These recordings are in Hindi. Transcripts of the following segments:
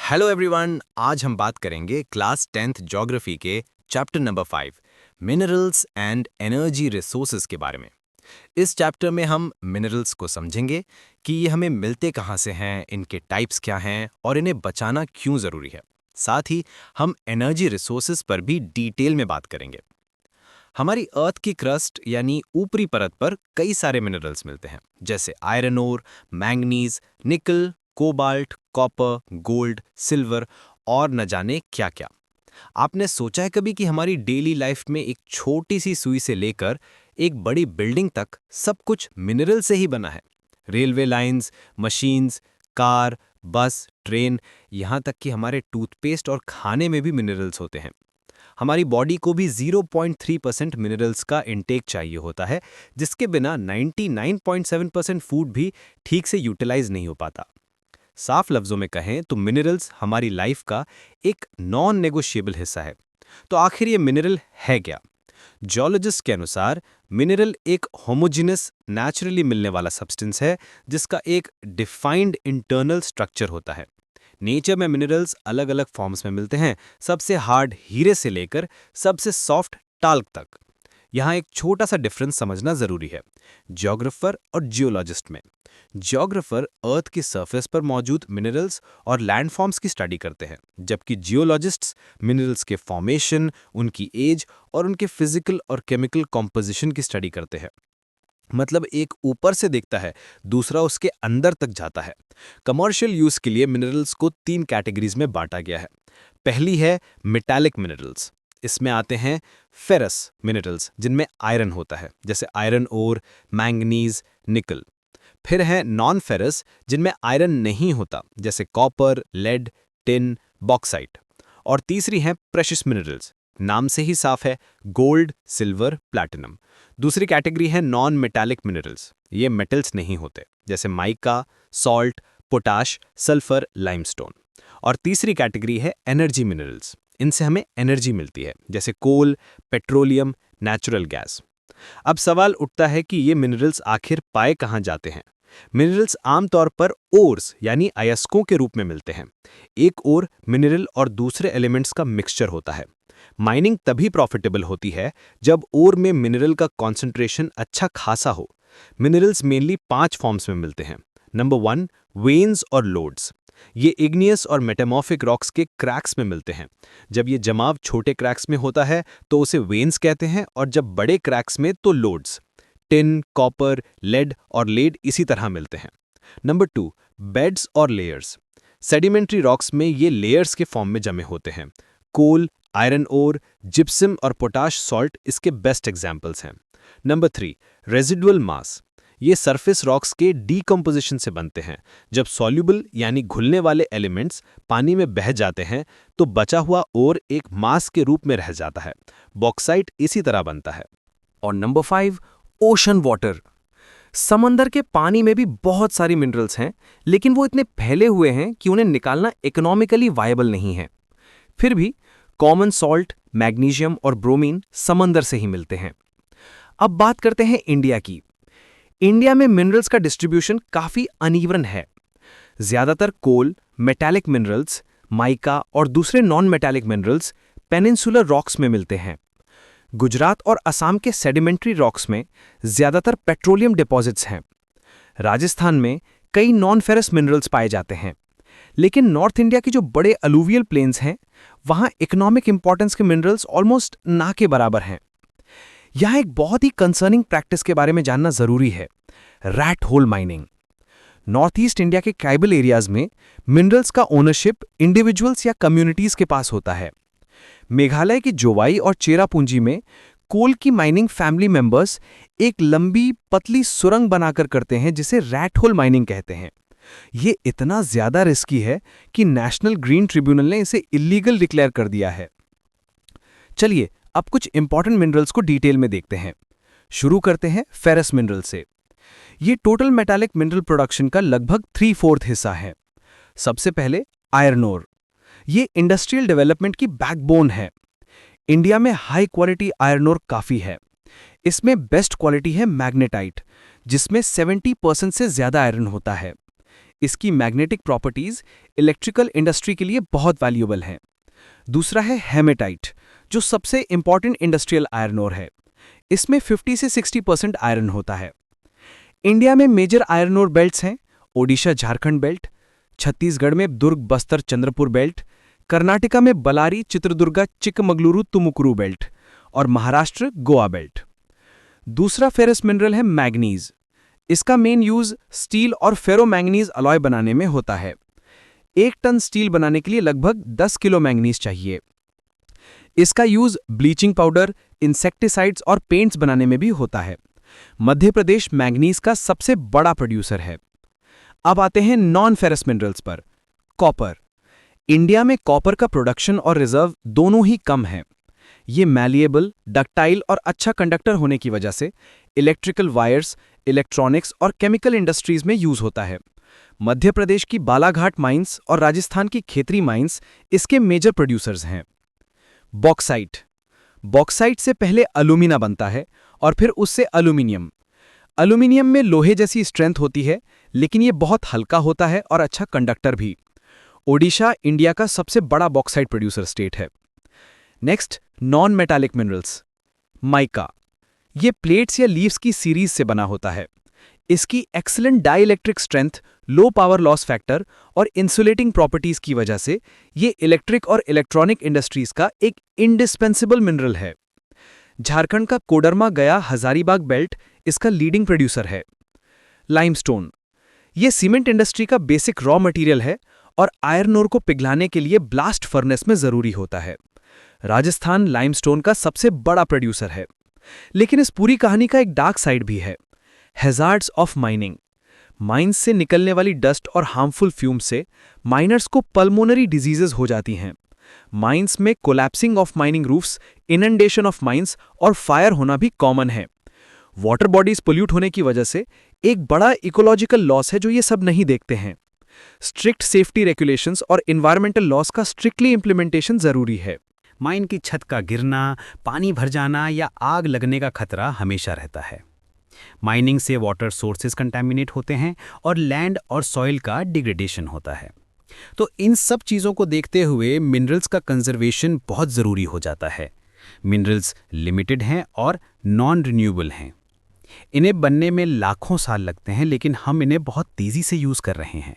हेलो एवरीवन, आज हम बात करेंगे क्लास 10th ज्योग्राफी के chapter number 5 minerals and energy resources के बारे में। इस चैप्टर में हम मिनरल्स को समझेंगे कि ये हमें मिलते कहाँ से हैं, इनके टाइप्स क्या हैं और इन्हें बचाना क्यों ज़रूरी है। साथ ही हम एनर्जी रिसोर्सेज पर भी डिटेल में बात करेंगे। हमारी अर्थ की क्रस्ट यानी ऊपरी परत पर कई सारे मिनरल्स मिलते हैं, जैसे आयरन ओर, मैंगनीज, निकल, कोबाल्ट, कॉपर, गोल्ड, सिल्वर और न जाने क्या क्या। आपने सोचा है कभी कि हमारी डेली लाइफ में एक छोटी सी सुई से लेकर एक बड़ी बिल्डिंग तक सब कुछ मिनरल से ही बना है? रेलवे लाइंस, मशीन्स, कार, बस, ट्रेन, यहाँ तक कि हमारे टूथपेस्ट और खाने में भी मिनरल्स होते हैं। हमारी बॉडी को भी 0.3% मिनरल्स का इंटेक चाहिए होता है, जिसके बिना 99.7% फूड भी ठीक से यूटिलाइज नहीं हो पाता। साफ लफ्जों में कहें तो मिनरल्स हमारी लाइफ का एक नॉन नेगोशिएबल हिस्सा है। तो आखिर ये मिनरल है क्या? जियोलॉजिस्ट के अनुसार मिनरल एक होमोजेनस नेचुरली मिलने वाला सब्सटेंस है, जिसका एक डिफाइंड इंटरनल स्ट्रक्चर होता है। नेचर में मिनरल्स अलग अलग फॉर्म्स में मिलते हैं, सबसे हार्ड हीरे से लेकर सबसे सॉफ्ट टाल्क तक। यहाँ एक छोटा सा डिफरेंस समझना जरूरी है जियोग्राफर और जियोलॉजिस्ट में। जियोग्राफर अर्थ की सरफेस पर मौजूद मिनरल्स और लैंडफॉर्म्स की स्टडी करते हैं, जबकि जियोलॉजिस्ट्स मिनरल्स के फॉर्मेशन, उनकी एज और उनके फिजिकल और केमिकल कॉम्पोजिशन की स्टडी करते हैं। मतलब एक ऊपर से देखता है, दूसरा उसके अंदर तक जाता है। कमर्शियल यूज के लिए मिनरल्स को 3 कैटेगरीज में बांटा गया है। पहली है मेटालिक मिनरल्स। इसमें आते हैं फेरस मिनरल्स, जिनमें आयरन होता है, जैसे आयरन ओर, मैंगनीज, निकल। फिर है नॉन फेरस, जिनमें आयरन नहीं होता, जैसे कॉपर, लेड, टिन, बॉक्साइट। और तीसरी है प्रेशियस मिनरल्स। नाम से ही साफ है, गोल्ड, सिल्वर, प्लैटिनम। दूसरी कैटेगरी है नॉन मेटालिक मिनरल्स। ये मेटल्स नहीं होते, जैसे mica, salt, potash, sulphur, limestone. और तीसरी कैटेगरी है एनर्जी मिनरल्स। इनसे हमें एनर्जी मिलती है, जैसे कोल, पेट्रोलियम, नेचुरल गैस। अब सवाल उठता है कि ये मिनरल्स आखिर पाए कहाँ जाते हैं। मिनरल्स आमतौर पर ओर्स यानी अयस्कों के रूप में मिलते हैं। एक ओर मिनरल और दूसरे एलिमेंट्स का मिक्सचर होता है। माइनिंग तभी प्रॉफिटेबल होती है जब ओर में मिनरल का कॉन्सेंट्रेशन अच्छा खासा हो। मिनरल्स मेनली 5 फॉर्म्स में मिलते हैं। नंबर 1, वेन्स और लोड्स। ये इग्नियस और मेटामॉर्फिक रॉक्स के क्रैक्स में मिलते हैं। जब ये जमाव छोटे क्रैक्स में होता है तो उसे वेन्स कहते हैं, और जब बड़े क्रैक्स में तो लोड्स। टिन, कॉपर, लेड और लेड इसी तरह मिलते हैं। नंबर 2, बेड्स और लेयर्स। सेडिमेंट्री रॉक्स में ये लेयर्स के फॉर्म में जमे होते हैं। कोल, आयरन ओर, जिप्सम और पोटाश सॉल्ट इसके बेस्ट एग्जाम्पल्स हैं। नंबर 3, रेजिडुअल मास। ये सरफेस रॉक्स के डीकम्पोजिशन से बनते हैं। जब सॉल्यूबल यानी घुलने वाले एलिमेंट्स पानी में बह जाते हैं तो बचा हुआ ओर एक मास के रूप में रह जाता है। बॉक्साइट इसी तरह बनता है। और नंबर 5, ओशन वाटर। समंदर के पानी में भी बहुत सारी मिनरल्स हैं, लेकिन वो इतने फैले हुए हैं कि उन्हें निकालना इकोनॉमिकली वायबल नहीं है। फिर भी कॉमन सॉल्ट, मैग्नीशियम और ब्रोमीन समंदर से ही मिलते हैं। अब बात करते हैं इंडिया की। इंडिया में मिनरल्स का डिस्ट्रीब्यूशन काफी अनइवन है। ज्यादातर कोल, मेटालिक मिनरल्स, माइका और दूसरे non metallic minerals peninsular rocks में मिलते हैं। गुजरात और असम के सेडिमेंट्री रॉक्स में ज्यादातर पेट्रोलियम डिपॉजिट्स हैं। राजस्थान में कई नॉन फेरस मिनरल्स पाए जाते हैं। लेकिन नॉर्थ इंडिया के जो बड़े अलूवियल प्लेन्स हैं, वहां इकोनॉमिक इंपॉर्टेंस के मिनरल्स ऑलमोस्ट ना के बराबर हैं। यहां एक बहुत ही कंसर्निंग प्रैक्टिस के बारे में जानना जरूरी है, rat hole mining. North east India के ट्राइबल एरियाज में मिनरल्स का ओनरशिप इंडिविजुअल्स या कम्युनिटीज के पास होता है। मेघालय की जोवाई और चेरापूंजी में कोल की माइनिंग फैमिली मेंबर्स एक लंबी पतली सुरंग बनाकर करते हैं, जिसे रैट होल माइनिंग कहते हैं। ये इतना ज्यादा रिस्की है कि नेशनल ग्रीन ट्रिब्यूनल ने इसे इलीगल डिक्लेयर कर दिया है। चलिए अब कुछ इंपॉर्टेंट मिनरल्स को डिटेल में देखते हैं। शुरू करते हैं फेरस मिनरल से। ये टोटल मेटालिक मिनरल प्रोडक्शन का लगभग 3/4 हिस्सा है। सबसे पहले आयरन ओर। ये इंडस्ट्रियल डेवलपमेंट की बैकबोन है। इंडिया में हाई क्वालिटी आयरन ओर काफी है। इसमें बेस्ट क्वालिटी है मैग्नेटाइट, जिसमें 70% से ज्यादा आयरन होता है। इसकी मैग्नेटिक प्रॉपर्टीज इलेक्ट्रिकल इंडस्ट्री के लिए बहुत वैल्यूएबल हैं। दूसरा है हेमेटाइट, जो सबसे इंपॉर्टेंट इंडस्ट्रियल आयरन ओर है। इसमें 50 से 60% आयरन होता है। इंडिया में मेजर आयरन ओर बेल्ट्स हैं: ओडिशा झारखंड बेल्ट, छत्तीसगढ़ में दुर्ग बस्तर चंद्रपुर बेल्ट, कर्नाटका में बलारी चित्रदुर्गा चिकमगलुरु तुमुकुरु बेल्ट और महाराष्ट्र गोवा बेल्ट। दूसरा फेरस मिनरल है मैग्नीज। इसका मेन यूज स्टील और फेरोमैंगनीज अलॉय बनाने में होता है। 1 टन स्टील बनाने के लिए लगभग 10 किलो मैंगनीज चाहिए। इसका यूज ब्लीचिंग पाउडर, इंसेक्टिसाइड्स और पेंट्स बनाने में भी होता है। मध्य प्रदेश मैंगनीज का सबसे बड़ा प्रोड्यूसर है। अब आते हैं नॉन फेरस मिनरल्स पर। कॉपर। इंडिया में कॉपर का प्रोडक्शन और रिजर्व दोनों ही कम है। ये मैलिएबल, डक्टाइल और अच्छा कंडक्टर होने की वजह से इलेक्ट्रिकल वायर्स, इलेक्ट्रॉनिक्स और केमिकल इंडस्ट्रीज में यूज होता है। मध्य प्रदेश की बालाघाट माइंस और राजस्थान की खेतरी माइंस इसके मेजर प्रोड्यूसर्स हैं। बॉक्साइट। बॉक्साइट से पहले अलुमिना बनता है और फिर उससे एल्यूमीनियम। एल्यूमीनियम में लोहे जैसी स्ट्रेंथ होती है, लेकिन ये बहुत हल्का होता है और अच्छा कंडक्टर भी। ओडिशा इंडिया का सबसे बड़ा बॉक्साइट प्रोड्यूसर स्टेट है। Next, non metallic minerals. Mica. ये प्लेट्स या लीव्स की सीरीज से बना होता है। इसकी excellent dielectric strength, low power loss factor और इंसुलेटिंग प्रॉपर्टीज की वजह से ये इलेक्ट्रिक और इलेक्ट्रॉनिक इंडस्ट्रीज का एक इंडिस्पेंसिबल मिनरल है। झारखंड का कोडरमा गया हजारीबाग बेल्ट इसका लीडिंग प्रोड्यूसर है। लाइमस्टोन। ये सीमेंट इंडस्ट्री का बेसिक रॉ मटेरियल है और आयरन ओर को पिघलाने के लिए ब्लास्ट फर्नेस में जरूरी होता है। राजस्थान लाइमस्टोन का सबसे बड़ा प्रोड्यूसर है। लेकिन इस पूरी कहानी का एक डार्क साइड भी है। Hazards of mining. माइंस से निकलने वाली डस्ट और हार्मफुल फ्यूम से माइनर्स को पल्मोनरी डिजीजेज हो जाती हैं। माइंस में collapsing of mining roofs, inundation of mines और फायर होना भी कॉमन है। वाटर बॉडीज पोल्यूट होने की वजह से एक बड़ा इकोलॉजिकल लॉस है जो ये सब नहीं देखते हैं। स्ट्रिक्ट सेफ्टी रेगुलेशंस और एनवायरमेंटल लॉस का स्ट्रिक्टली इंप्लीमेंटेशन जरूरी है। माइन की छत का गिरना, पानी भर जाना या आग लगने का खतरा हमेशा रहता है। माइनिंग से वाटर सोर्सेज कंटैमिनेट होते हैं और लैंड और सॉइल का डिग्रेडेशन होता है। तो इन सब चीज़ों को देखते हुए मिनरल्स का कंजर्वेशन बहुत ज़रूरी हो जाता है। मिनरल्स लिमिटेड हैं और नॉन रिन्यूएबल हैं। इन्हें बनने में लाखों साल लगते हैं, लेकिन हम इन्हें बहुत तेज़ी से यूज़ कर रहे हैं।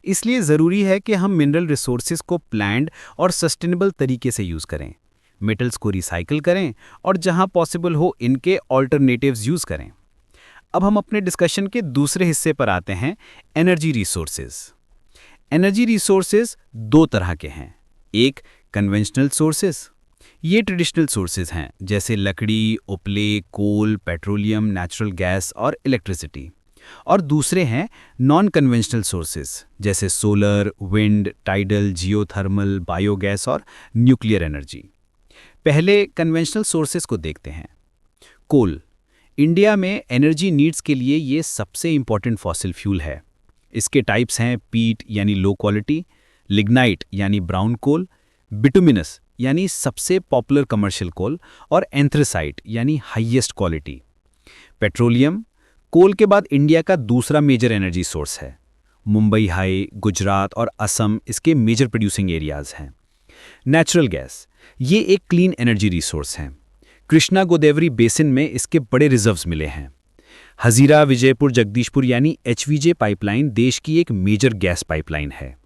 इसलिए ज़रूरी है कि हम मिनरल रिसोर्सेज को प्लान्ड और सस्टेनेबल तरीके से यूज़ करें, मेटल्स को रिसाइकिल करें और जहां पॉसिबल हो इनके ऑल्टरनेटिव्स यूज़ करें। अब हम अपने डिस्कशन के दूसरे हिस्से पर आते हैं, एनर्जी रिसोर्सेज। एनर्जी रिसोर्सेज 2 तरह के हैं। एक, कन्वेंशनल सोर्सेज। ये ट्रेडिशनल सोर्सेज हैं, जैसे लकड़ी, उपले, कोल, पेट्रोलियम, नेचुरल गैस और इलेक्ट्रिसिटी। और दूसरे हैं नॉन कन्वेंशनल सोर्सेज, जैसे solar, wind, tidal, geothermal, biogas और न्यूक्लियर एनर्जी। पहले कन्वेंशनल सोर्सेज को देखते हैं। कोल। इंडिया में एनर्जी नीड्स के लिए ये सबसे इंपॉर्टेंट फॉसिल फ्यूल है। इसके टाइप्स हैं पीट यानी लो क्वालिटी, लिग्नाइट यानी ब्राउन कोल, बिटुमिनस यानी सबसे पॉपुलर कमर्शियल कोल और एंथ्रेसाइट यानी हाईएस्ट क्वालिटी। पेट्रोलियम। कोल के बाद इंडिया का दूसरा मेजर एनर्जी सोर्स है। मुंबई हाई, गुजरात और असम इसके मेजर प्रोड्यूसिंग एरियाज हैं। Natural gas. ये एक क्लीन एनर्जी रिसोर्स है। कृष्णा गोदावरी बेसिन में इसके बड़े रिजर्व्स मिले हैं। हजीरा विजयपुर जगदीशपुर यानी एचवीजे पाइपलाइन देश की एक मेजर गैस पाइपलाइन है।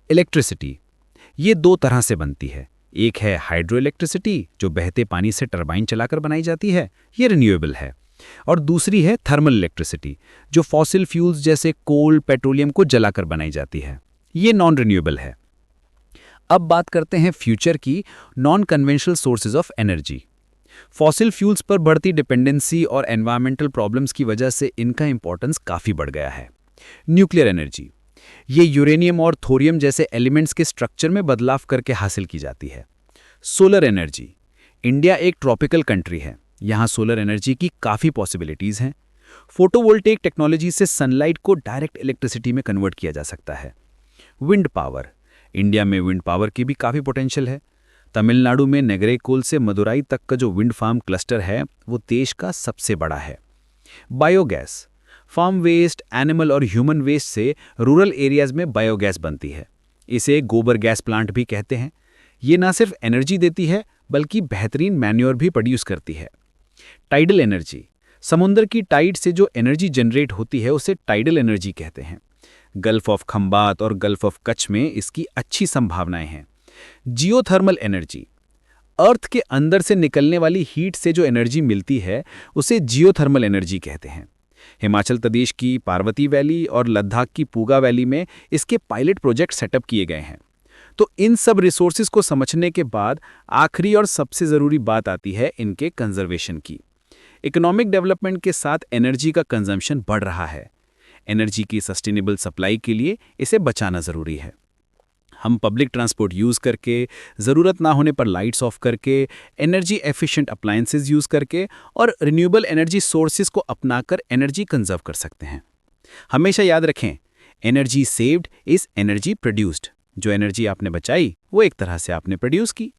इलेक्ट्रिसिटी। ये 2 तरह से बनती है। एक है हाइड्रो इलेक्ट्रिसिटी, जो बहते पानी से टरबाइन चलाकर बनाई जाती है, ये रिन्यूएबल है। और दूसरी है थर्मल इलेक्ट्रिसिटी, जो फॉसिल फ्यूल्स जैसे कोल, पेट्रोलियम को जलाकर बनाई जाती है, ये नॉन रिन्यूएबल है। अब बात करते हैं फ्यूचर की, non conventional sources of energy. Fossil fuels पर बढ़ती डिपेंडेंसी और एनवायरमेंटल प्रॉब्लम्स की वजह से इनका इंपॉर्टेंस काफ़ी बढ़ गया है। Nuclear energy. ये यूरेनियम और थोरियम जैसे एलिमेंट्स के स्ट्रक्चर में बदलाव करके हासिल की जाती है। Solar energy. इंडिया एक ट्रॉपिकल कंट्री है, यहाँ सोलर एनर्जी की काफ़ी पॉसिबिलिटीज़ हैं। फोटोवोल्टेइक टेक्नोलॉजी से सनलाइट को डायरेक्ट इलेक्ट्रिसिटी में कन्वर्ट किया जा सकता है। Wind power. इंडिया में विंड पावर की भी काफ़ी पोटेंशियल है। तमिलनाडु में नेगरेकोल से मदुराई तक का जो विंड फार्म क्लस्टर है वो देश का सबसे बड़ा है। बायोगैस। फार्म वेस्ट, एनिमल और ह्यूमन वेस्ट से रूरल एरियाज में बायोगैस बनती है। इसे गोबर गैस प्लांट भी कहते हैं। ये ना सिर्फ एनर्जी देती है बल्कि बेहतरीन मैन्योर भी प्रोड्यूस करती है। टाइडल एनर्जी, समुद्र की टाइड से जो एनर्जी जनरेट होती है उसे टाइडल एनर्जी कहते हैं। गल्फ ऑफ खंबात और गल्फ ऑफ कच्छ में इसकी अच्छी संभावनाएं हैं। जियोथर्मल एनर्जी, अर्थ के अंदर से निकलने वाली हीट से जो एनर्जी मिलती है उसे जियोथर्मल एनर्जी कहते हैं। हिमाचल प्रदेश की पार्वती वैली और लद्दाख की पूगा वैली में इसके पायलट प्रोजेक्ट सेटअप किए गए हैं। तो इन सब रिसोर्सेज को समझने के बाद आखिरी और सबसे ज़रूरी बात आती है इनके कंजर्वेशन की। इकोनॉमिक डेवलपमेंट के साथ एनर्जी का कंजम्पशन बढ़ रहा है। एनर्जी की सस्टेनेबल सप्लाई के लिए इसे बचाना ज़रूरी है। हम पब्लिक ट्रांसपोर्ट यूज़ करके, ज़रूरत ना होने पर लाइट्स ऑफ करके, एनर्जी एफिशिएंट अप्लायंसेस यूज़ करके और रिन्यूएबल एनर्जी सोर्सेज को अपनाकर एनर्जी कंजर्व कर सकते हैं। हमेशा याद रखें, energy saved is energy produced. जो एनर्जी आपने बचाई वो एक तरह से आपने प्रोड्यूस की।